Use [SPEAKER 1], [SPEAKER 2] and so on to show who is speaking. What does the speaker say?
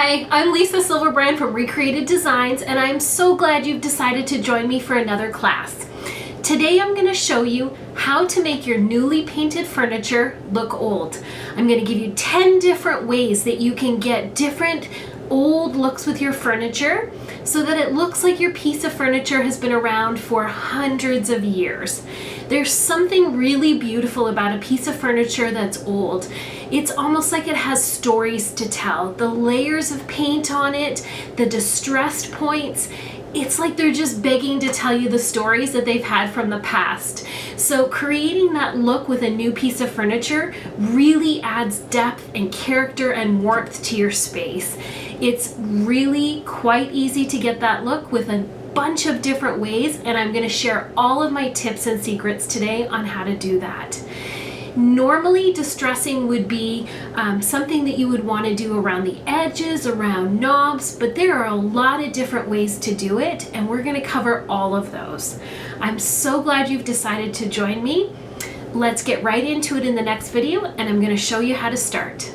[SPEAKER 1] Hi, I'm Lisa Silverbrand from Recreated Designs, and I'm so glad you've decided to join me for another class. Today I'm going to show you how to make your newly painted furniture look old. I'm going to give you 10 different ways that you can get different old looks with your furniture so that it looks like your piece of furniture has been around for hundreds of years. There's something really beautiful about a piece of furniture that's old. It's almost like it has stories to tell. The layers of paint on it, the distressed points, it's like they're just begging to tell you the stories that they've had from the past. So creating that look with a new piece of furniture really adds depth and character and warmth to your space. It's really quite easy to get that look with a bunch of different ways, and I'm going to share all of my tips and secrets today on how to do that. Normally, distressing would be something that you would want to do around the edges, around knobs, but there are a lot of different ways to do it, and we're going to cover all of those. I'm so glad you've decided to join me. Let's get right into it in the next video, and I'm going to show you how to start.